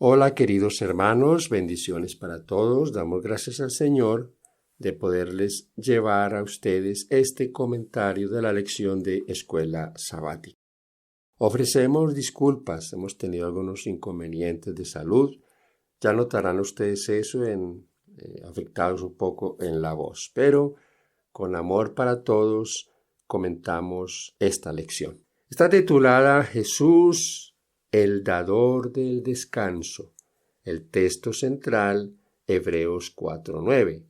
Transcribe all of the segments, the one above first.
Hola queridos hermanos, bendiciones para todos. Damos gracias al Señor de poderles llevar a ustedes este comentario de la lección de Escuela Sabática. Ofrecemos disculpas, hemos tenido algunos inconvenientes de salud. Ya notarán ustedes eso afectados un poco en la voz, pero con amor para todos comentamos esta lección. Está titulada Jesús, el dador del descanso. El texto central, Hebreos 4:9.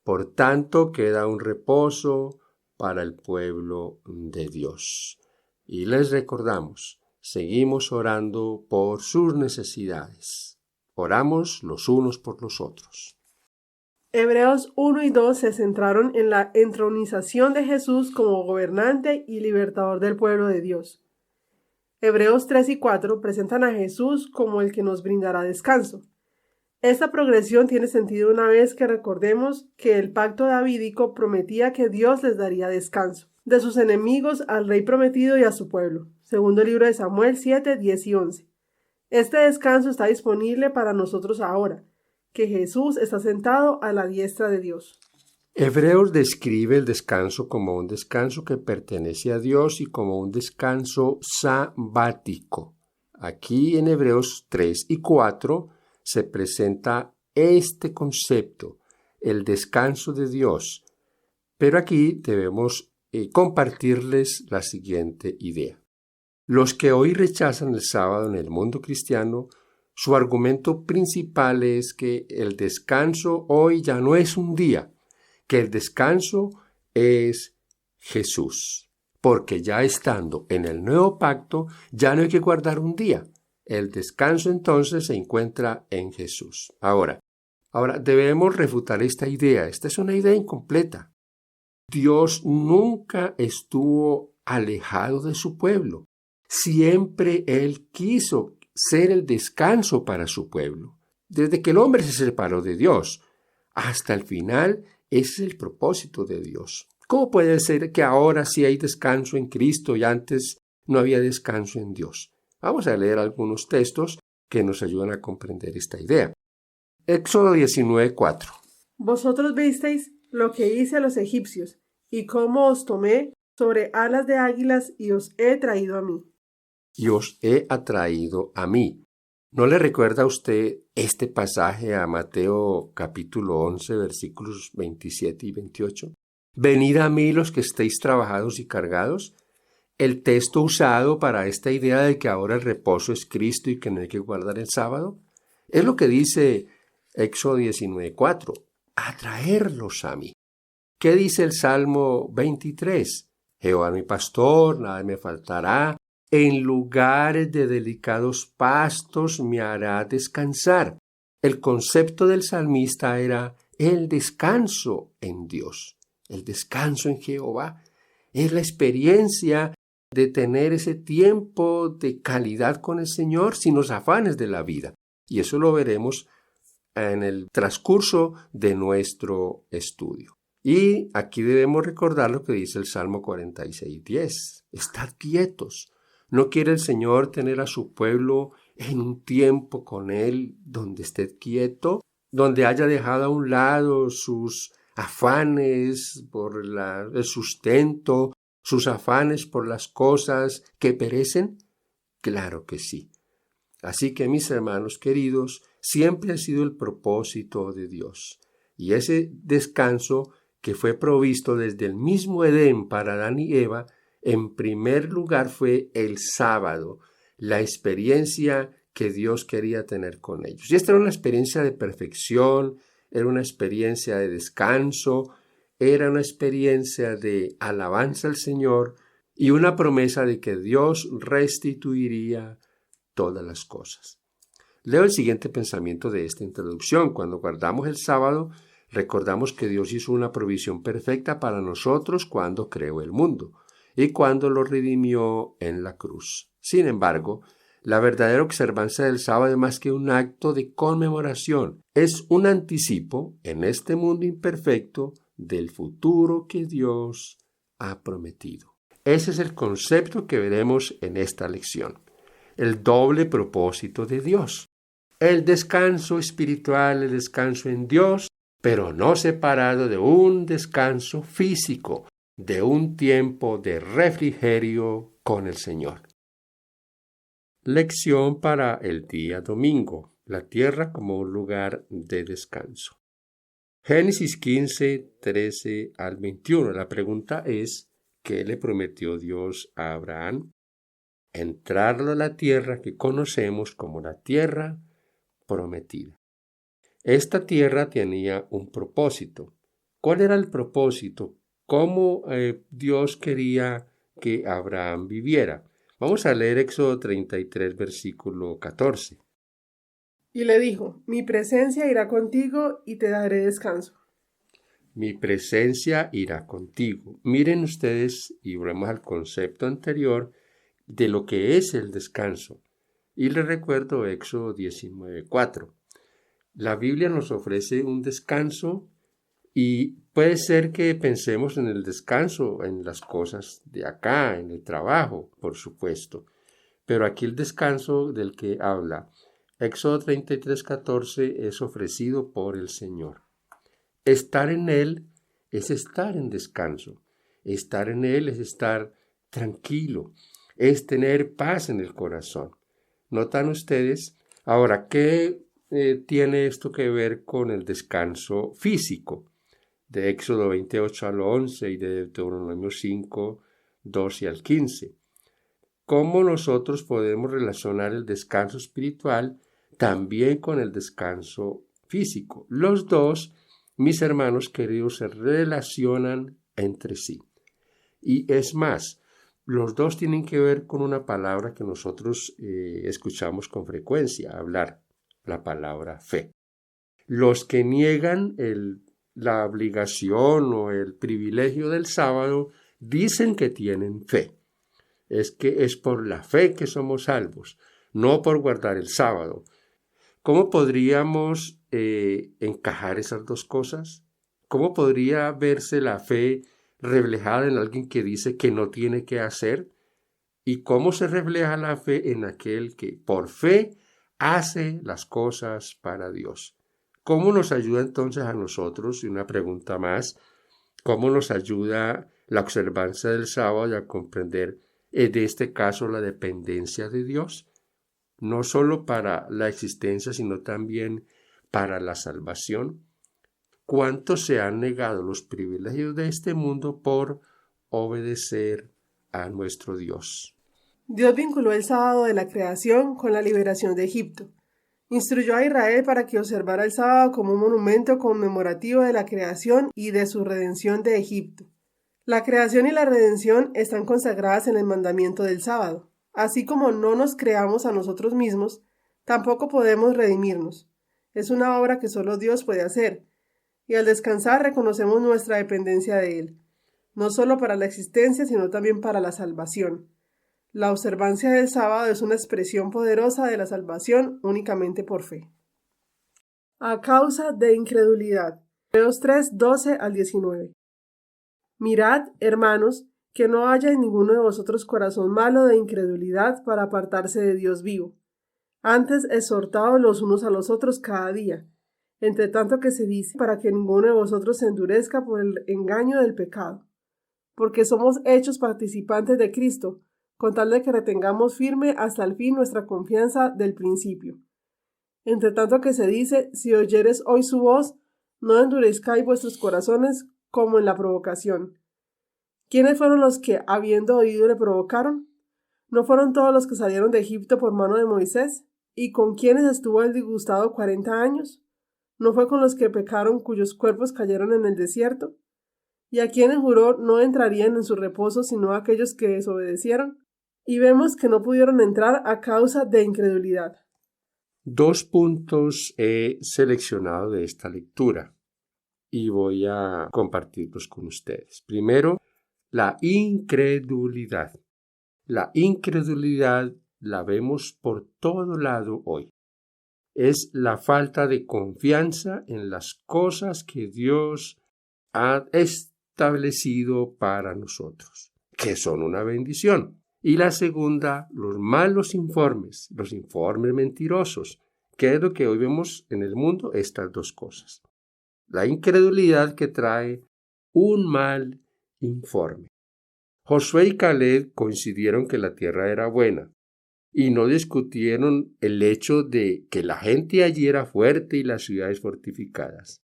Por tanto, queda un reposo para el pueblo de Dios. Y les recordamos, seguimos orando por sus necesidades. Oramos los unos por los otros. Hebreos 1 y 2 se centraron en la entronización de Jesús como gobernante y libertador del pueblo de Dios. Hebreos 3 y 4 presentan a Jesús como el que nos brindará descanso. Esta progresión tiene sentido una vez que recordemos que el pacto davídico prometía que Dios les daría descanso de sus enemigos al rey prometido y a su pueblo. Segundo libro de Samuel 7, 10 y 11. Este descanso está disponible para nosotros ahora, que Jesús está sentado a la diestra de Dios. Hebreos describe el descanso como un descanso que pertenece a Dios y como un descanso sabático. Aquí en Hebreos 3 y 4 se presenta este concepto, el descanso de Dios. Pero aquí debemos compartirles la siguiente idea. Los que hoy rechazan el sábado en el mundo cristiano, su argumento principal es que el descanso hoy ya no es un día, que el descanso es Jesús, porque ya estando en el nuevo pacto, ya no hay que guardar un día. El descanso entonces se encuentra en Jesús. Ahora debemos refutar esta idea. Esta es una idea incompleta. Dios nunca estuvo alejado de su pueblo. Siempre Él quiso ser el descanso para su pueblo. Desde que el hombre se separó de Dios hasta el final, ese es el propósito de Dios. ¿Cómo puede ser que ahora sí hay descanso en Cristo y antes no había descanso en Dios? Vamos a leer algunos textos que nos ayudan a comprender esta idea. Éxodo 19:4. Vosotros visteis lo que hice a los egipcios, y cómo os tomé sobre alas de águilas y os he traído a mí. Y os he atraído a mí. ¿No le recuerda a usted este pasaje a Mateo capítulo 11, versículos 27 y 28? Venid a mí los que estéis trabajados y cargados. El texto usado para esta idea de que ahora el reposo es Cristo y que no hay que guardar el sábado es lo que dice Éxodo 19:4. Atraerlos a mí. ¿Qué dice el Salmo 23? Jehová mi pastor, nada me faltará. En lugares de delicados pastos me hará descansar. El concepto del salmista era el descanso en Dios. El descanso en Jehová es la experiencia de tener ese tiempo de calidad con el Señor sin los afanes de la vida. Y eso lo veremos en el transcurso de nuestro estudio. Y aquí debemos recordar lo que dice el Salmo 46:10. Estad quietos. ¿No quiere el Señor tener a su pueblo en un tiempo con Él donde esté quieto? Donde haya dejado a un lado sus afanes por el sustento, sus afanes por las cosas que perecen? Claro que sí. Así que, mis hermanos queridos, siempre ha sido el propósito de Dios. Y ese descanso que fue provisto desde el mismo Edén para Adán y Eva, en primer lugar fue el sábado, la experiencia que Dios quería tener con ellos. Y esta era una experiencia de perfección, era una experiencia de descanso, era una experiencia de alabanza al Señor y una promesa de que Dios restituiría todas las cosas. Leo el siguiente pensamiento de esta introducción. Cuando guardamos el sábado, recordamos que Dios hizo una provisión perfecta para nosotros cuando creó el mundo y cuando lo redimió en la cruz. Sin embargo, la verdadera observancia del sábado es más que un acto de conmemoración. Es un anticipo en este mundo imperfecto del futuro que Dios ha prometido. Ese es el concepto que veremos en esta lección. El doble propósito de Dios. El descanso espiritual, el descanso en Dios, pero no separado de un descanso físico, de un tiempo de refrigerio con el Señor. Lección para el día domingo. La tierra como un lugar de descanso. Génesis 15, 13 al 21. La pregunta es, ¿qué le prometió Dios a Abraham? Entrarlo a la tierra que conocemos como la tierra prometida. Esta tierra tenía un propósito. ¿Cuál era el propósito? ¿Cómo Dios quería que Abraham viviera? Vamos a leer Éxodo 33, versículo 14. Y le dijo, mi presencia irá contigo y te daré descanso. Mi presencia irá contigo. Miren ustedes, y volvemos al concepto anterior de lo que es el descanso. Y les recuerdo Éxodo 19:4. La Biblia nos ofrece un descanso y puede ser que pensemos en el descanso, en las cosas de acá, en el trabajo, por supuesto. Pero aquí el descanso del que habla Éxodo 33:14 es ofrecido por el Señor. Estar en Él es estar en descanso. Estar en Él es estar tranquilo. Es tener paz en el corazón. ¿Notan ustedes? Ahora, ¿qué tiene esto que ver con el descanso físico? De Éxodo 28 al 11 y de Deuteronomio 5, 12 al 15. ¿Cómo nosotros podemos relacionar el descanso espiritual también con el descanso físico? Los dos, mis hermanos queridos, se relacionan entre sí. Y es más, los dos tienen que ver con una palabra que nosotros escuchamos con frecuencia hablar, la palabra fe. Los que niegan la obligación o el privilegio del sábado dicen que tienen fe. Es que es por la fe que somos salvos, no por guardar el sábado. ¿Cómo podríamos encajar esas dos cosas? ¿Cómo podría verse la fe reflejada en alguien que dice que no tiene que hacer? ¿Y cómo se refleja la fe en aquel que por fe hace las cosas para Dios? ¿Cómo nos ayuda entonces a nosotros? Y una pregunta más, ¿cómo nos ayuda la observancia del sábado y a comprender de este caso la dependencia de Dios? No solo para la existencia, sino también para la salvación. ¿Cuántos se han negado los privilegios de este mundo por obedecer a nuestro Dios? Dios vinculó el sábado de la creación con la liberación de Egipto. Instruyó a Israel para que observara el sábado como un monumento conmemorativo de la creación y de su redención de Egipto. La creación y la redención están consagradas en el mandamiento del sábado. Así como no nos creamos a nosotros mismos, tampoco podemos redimirnos. Es una obra que solo Dios puede hacer, y al descansar reconocemos nuestra dependencia de Él, no solo para la existencia, sino también para la salvación. La observancia del sábado es una expresión poderosa de la salvación únicamente por fe. A causa de incredulidad. Hebreos 3, 12 al 19. Mirad, hermanos, que no haya en ninguno de vosotros corazón malo de incredulidad para apartarse de Dios vivo. Antes exhortaos los unos a los otros cada día, entre tanto que se dice, para que ninguno de vosotros se endurezca por el engaño del pecado. Porque somos hechos participantes de Cristo, con tal de que retengamos firme hasta el fin nuestra confianza del principio. Entre tanto que se dice, si oyeres hoy su voz, no endurezcáis vuestros corazones como en la provocación. ¿Quiénes fueron los que, habiendo oído, le provocaron? ¿No fueron todos los que salieron de Egipto por mano de Moisés? ¿Y con quienes estuvo el disgustado 40 años? ¿No fue con los que pecaron cuyos cuerpos cayeron en el desierto? ¿Y a quienes juró no entrarían en su reposo sino a aquellos que desobedecieron? Y vemos que no pudieron entrar a causa de incredulidad. 2 puntos he seleccionado de esta lectura y voy a compartirlos con ustedes. Primero, la incredulidad. La incredulidad la vemos por todo lado hoy. Es la falta de confianza en las cosas que Dios ha establecido para nosotros, que son una bendición. Y la segunda, los malos informes, los informes mentirosos, ¿Qué es lo que hoy vemos en el mundo? Estas dos cosas. La incredulidad que trae un mal informe. Josué y Caleb coincidieron que la tierra era buena y no discutieron el hecho de que la gente allí era fuerte y las ciudades fortificadas.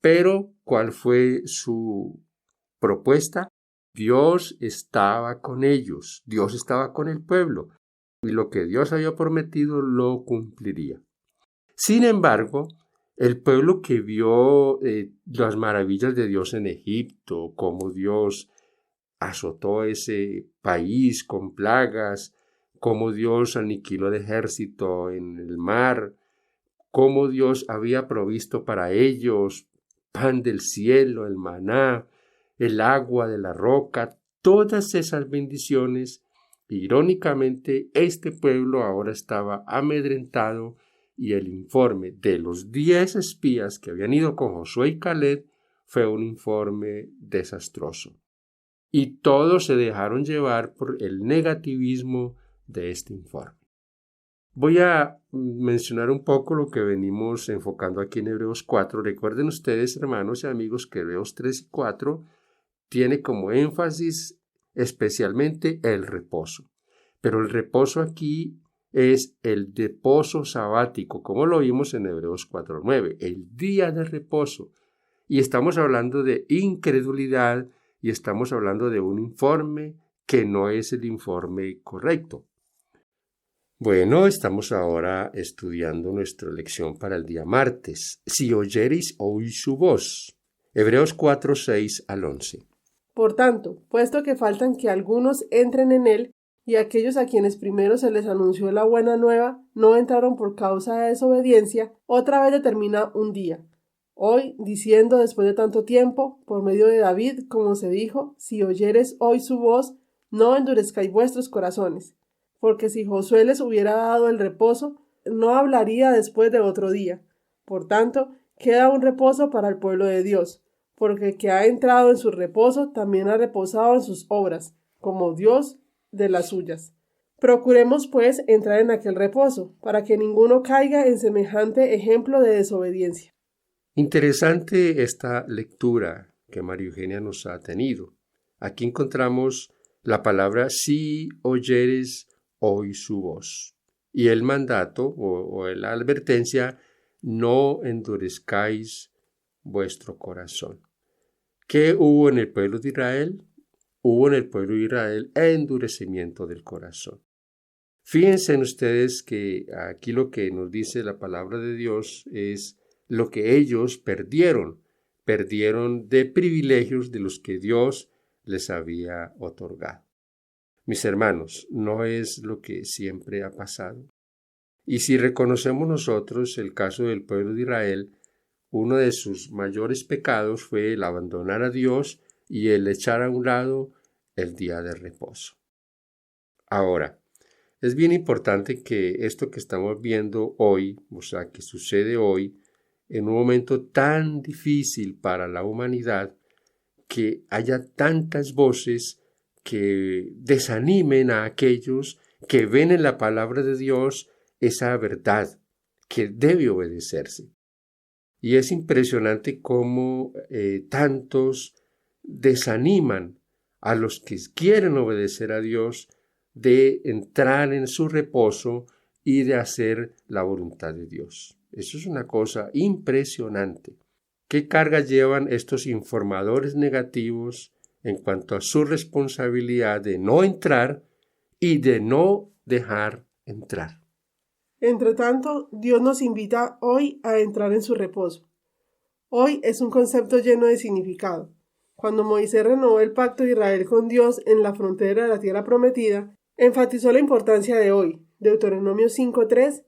Pero, ¿cuál fue su propuesta? Dios estaba con ellos, Dios estaba con el pueblo, y lo que Dios había prometido lo cumpliría. Sin embargo, el pueblo que vio las maravillas de Dios en Egipto, cómo Dios azotó ese país con plagas, cómo Dios aniquiló el ejército en el mar, cómo Dios había provisto para ellos pan del cielo, el maná, el agua de la roca, todas esas bendiciones. Irónicamente, este pueblo ahora estaba amedrentado y el informe de los 10 espías que habían ido con Josué y Caleb fue un informe desastroso. Y todos se dejaron llevar por el negativismo de este informe. Voy a mencionar un poco lo que venimos enfocando aquí en Hebreos 4. Recuerden ustedes, hermanos y amigos, que Hebreos 3 y 4 tiene como énfasis especialmente el reposo. Pero el reposo aquí es el reposo sabático, como lo vimos en Hebreos 4:9, el día de reposo. Y estamos hablando de incredulidad y estamos hablando de un informe que no es el informe correcto. Bueno, estamos ahora estudiando nuestra lección para el día martes. Si oyereis hoy su voz. Hebreos 4, 6 al 11. Por tanto, puesto que faltan que algunos entren en él, y aquellos a quienes primero se les anunció la buena nueva no entraron por causa de desobediencia, otra vez determina un día. Hoy, diciendo después de tanto tiempo, por medio de David, como se dijo, si oyeres hoy su voz, no endurezcáis vuestros corazones. Porque si Josué les hubiera dado el reposo, no hablaría después de otro día. Por tanto, queda un reposo para el pueblo de Dios, porque el que ha entrado en su reposo también ha reposado en sus obras, como Dios de las suyas. Procuremos, pues, entrar en aquel reposo, para que ninguno caiga en semejante ejemplo de desobediencia. Interesante esta lectura que María Eugenia nos ha tenido. Aquí encontramos la palabra si oyeres hoy su voz. Y el mandato o la advertencia, no endurezcáis vuestro corazón. ¿Qué hubo en el pueblo de Israel? Hubo en el pueblo de Israel endurecimiento del corazón. Fíjense en ustedes que aquí lo que nos dice la palabra de Dios es lo que ellos perdieron de privilegios de los que Dios les había otorgado. Mis hermanos, no es lo que siempre ha pasado. Y si reconocemos nosotros el caso del pueblo de Israel, uno de sus mayores pecados fue el abandonar a Dios y el echar a un lado el día de reposo. Ahora, es bien importante que esto que estamos viendo hoy, o sea, que sucede hoy, en un momento tan difícil para la humanidad, que haya tantas voces que desanimen a aquellos que ven en la palabra de Dios esa verdad que debe obedecerse. Y es impresionante cómo tantos desaniman a los que quieren obedecer a Dios de entrar en su reposo y de hacer la voluntad de Dios. Eso es una cosa impresionante. ¿Qué carga llevan estos informadores negativos en cuanto a su responsabilidad de no entrar y de no dejar entrar? Entre tanto, Dios nos invita hoy a entrar en su reposo. Hoy es un concepto lleno de significado. Cuando Moisés renovó el pacto de Israel con Dios en la frontera de la tierra prometida, enfatizó la importancia de hoy. Deuteronomio 5:3,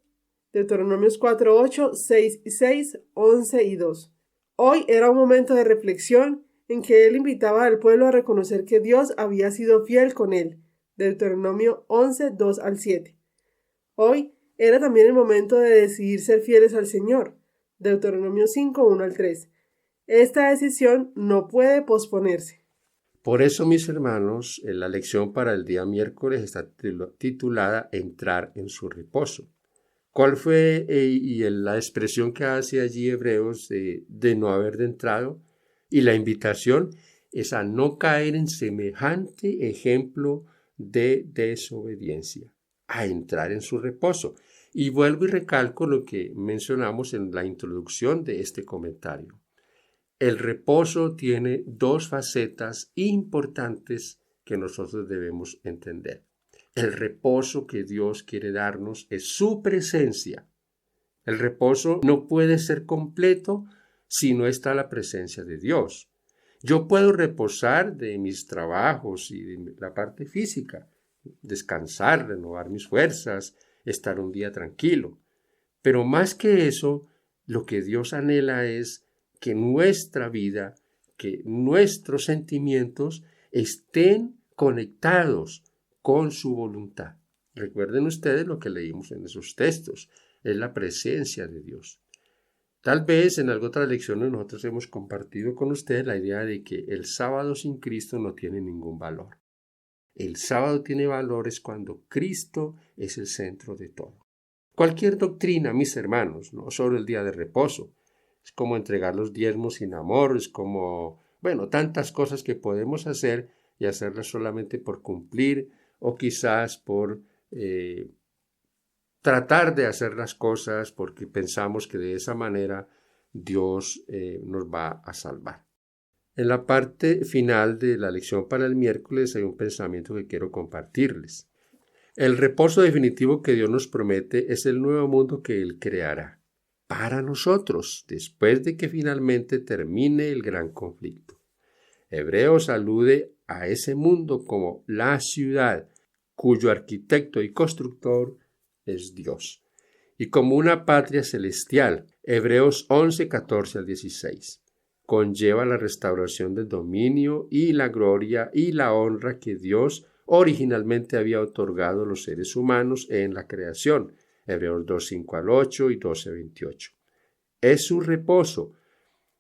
Deuteronomios 4:8, 6:6, 11 y 2. Hoy era un momento de reflexión en que él invitaba al pueblo a reconocer que Dios había sido fiel con él. Deuteronomio 11, 2 al 7. Hoy era también el momento de decidir ser fieles al Señor. Deuteronomio 5, 1 al 3. Esta decisión no puede posponerse. Por eso, mis hermanos, la lección para el día miércoles está titulada Entrar en su reposo. ¿Cuál fue la expresión que hace allí Hebreos de no haber entrado? Y la invitación es a no caer en semejante ejemplo de desobediencia, a entrar en su reposo. Y vuelvo y recalco lo que mencionamos en la introducción de este comentario. El reposo tiene dos facetas importantes que nosotros debemos entender. El reposo que Dios quiere darnos es su presencia. El reposo no puede ser completo si no está la presencia de Dios. Yo puedo reposar de mis trabajos y de la parte física, descansar, renovar mis fuerzas, estar un día tranquilo. Pero más que eso, lo que Dios anhela es que nuestra vida, que nuestros sentimientos estén conectados con su voluntad. Recuerden ustedes lo que leímos en esos textos, es la presencia de Dios. Tal vez en algunas otras lecciones nosotros hemos compartido con ustedes la idea de que el sábado sin Cristo no tiene ningún valor. El sábado tiene valores cuando Cristo es el centro de todo. Cualquier doctrina, mis hermanos, no solo el día de reposo, es como entregar los diezmos sin amor, es como, tantas cosas que podemos hacer y hacerlas solamente por cumplir o quizás por tratar de hacer las cosas porque pensamos que de esa manera Dios nos va a salvar. En la parte final de la lección para el miércoles hay un pensamiento que quiero compartirles. El reposo definitivo que Dios nos promete es el nuevo mundo que Él creará para nosotros después de que finalmente termine el gran conflicto. Hebreos alude a ese mundo como la ciudad cuyo arquitecto y constructor es Dios, y como una patria celestial. Hebreos 11, 14 al 16. Conlleva la restauración del dominio y la gloria y la honra que Dios originalmente había otorgado a los seres humanos en la creación. Hebreos 2, 5 al 8 y 12 a 28. Es su reposo.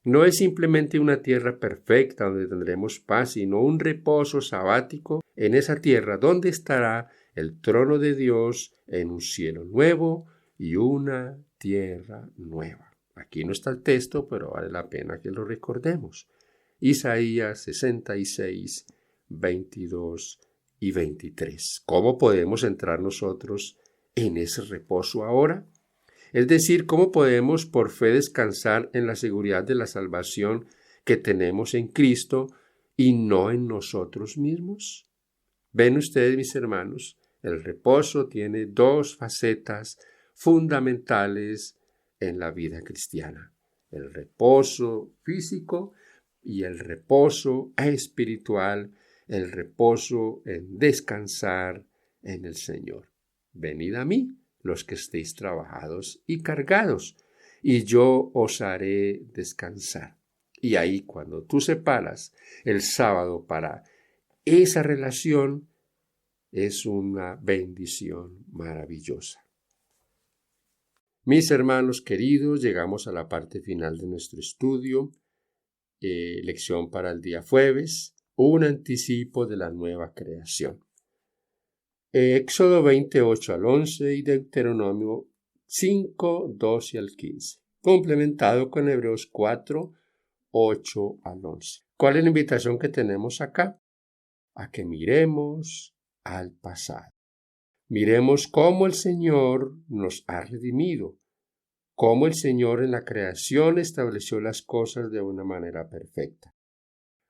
No es simplemente una tierra perfecta donde tendremos paz, sino un reposo sabático en esa tierra donde estará el trono de Dios en un cielo nuevo y una tierra nueva. Aquí no está el texto, pero vale la pena que lo recordemos. Isaías 66, 22 y 23. ¿Cómo podemos entrar nosotros en ese reposo ahora? Es decir, ¿cómo podemos por fe descansar en la seguridad de la salvación que tenemos en Cristo y no en nosotros mismos? Ven ustedes, mis hermanos, el reposo tiene dos facetas fundamentales en la vida cristiana: el reposo físico y el reposo espiritual, el reposo en descansar en el Señor. Venid a mí, los que estéis trabajados y cargados, y yo os haré descansar. Y ahí, cuando tú separas el sábado para esa relación, es una bendición maravillosa. Mis hermanos queridos, llegamos a la parte final de nuestro estudio. Lección para el día jueves, un anticipo de la nueva creación. Éxodo 28 al 11 y Deuteronomio 5, 12 al 15, complementado con Hebreos 4, 8 al 11. ¿Cuál es la invitación que tenemos acá? A que miremos al pasado. Miremos cómo el Señor nos ha redimido, cómo el Señor en la creación estableció las cosas de una manera perfecta.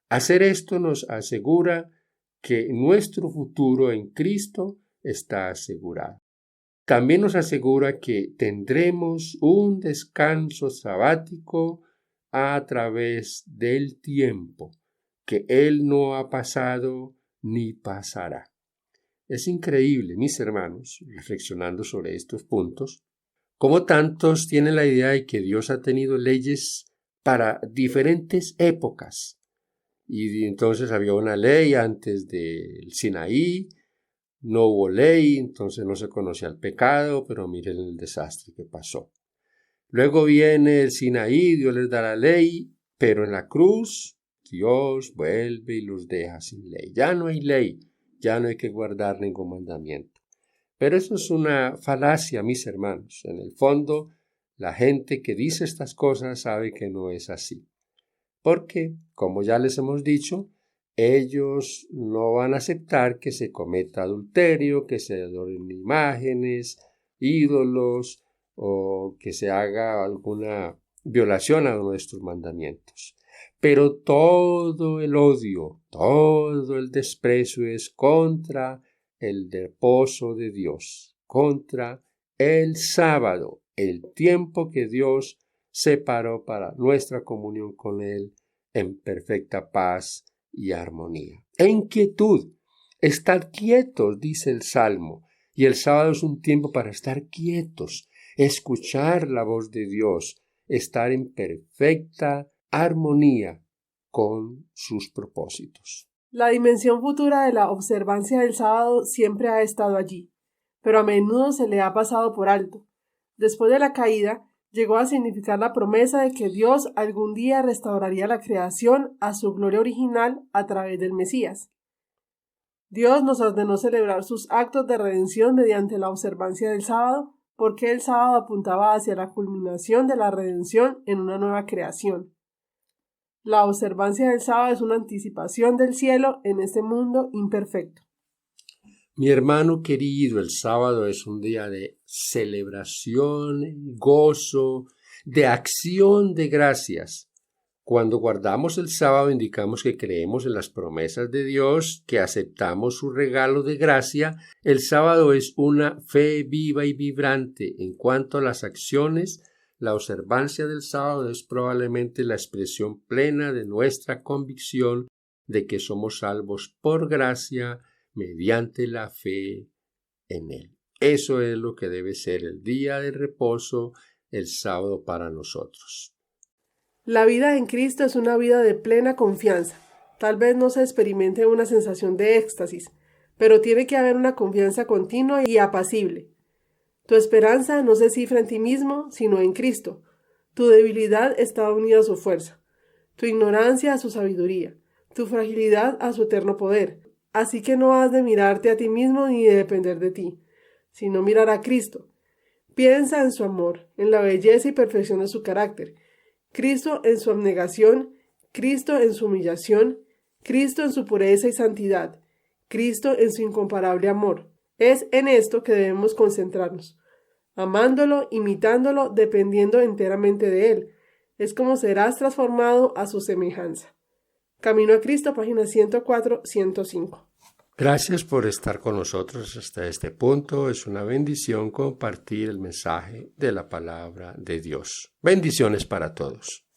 Hacer esto nos asegura que nuestro futuro en Cristo está asegurado. También nos asegura que tendremos un descanso sabático a través del tiempo, que Él no ha pasado ni pasará. Es increíble, mis hermanos, reflexionando sobre estos puntos, cómo tantos tienen la idea de que Dios ha tenido leyes para diferentes épocas. Y entonces había una ley antes del Sinaí, no hubo ley, entonces no se conocía el pecado, pero miren el desastre que pasó. Luego viene el Sinaí, Dios les da la ley, pero en la cruz Dios vuelve y los deja sin ley. Ya no hay ley, ya no hay que guardar ningún mandamiento. Pero eso es una falacia, mis hermanos. En el fondo, la gente que dice estas cosas sabe que no es así. Porque, como ya les hemos dicho, ellos no van a aceptar que se cometa adulterio, que se adoren imágenes, ídolos o que se haga alguna violación a nuestros mandamientos. Pero todo el odio, todo el desprecio es contra el reposo de Dios, contra el sábado, el tiempo que Dios separó para nuestra comunión con Él en perfecta paz y armonía. En quietud, estad quietos, dice el Salmo, y el sábado es un tiempo para estar quietos, escuchar la voz de Dios, estar en perfecta armonía con sus propósitos. La dimensión futura de la observancia del sábado siempre ha estado allí, pero a menudo se le ha pasado por alto. Después de la caída, llegó a significar la promesa de que Dios algún día restauraría la creación a su gloria original a través del Mesías. Dios nos ordenó celebrar sus actos de redención mediante la observancia del sábado, porque el sábado apuntaba hacia la culminación de la redención en una nueva creación. La observancia del sábado es una anticipación del cielo en este mundo imperfecto. Mi hermano querido, el sábado es un día de celebración, gozo, de acción de gracias. Cuando guardamos el sábado indicamos que creemos en las promesas de Dios, que aceptamos su regalo de gracia. El sábado es una fe viva y vibrante. En cuanto a las acciones, la observancia del sábado es probablemente la expresión plena de nuestra convicción de que somos salvos por gracia mediante la fe en Él. Eso es lo que debe ser el día de reposo, el sábado para nosotros. La vida en Cristo es una vida de plena confianza. Tal vez no se experimente una sensación de éxtasis, pero tiene que haber una confianza continua y apacible. Tu esperanza no se cifra en ti mismo, sino en Cristo. Tu debilidad está unida a su fuerza, tu ignorancia a su sabiduría, tu fragilidad a su eterno poder. Así que no has de mirarte a ti mismo ni de depender de ti, sino mirar a Cristo. Piensa en su amor, en la belleza y perfección de su carácter. Cristo en su abnegación, Cristo en su humillación, Cristo en su pureza y santidad, Cristo en su incomparable amor. Es en esto que debemos concentrarnos, amándolo, imitándolo, dependiendo enteramente de Él. Es como serás transformado a su semejanza. Camino a Cristo, página 104-105. Gracias por estar con nosotros hasta este punto. Es una bendición compartir el mensaje de la palabra de Dios. Bendiciones para todos.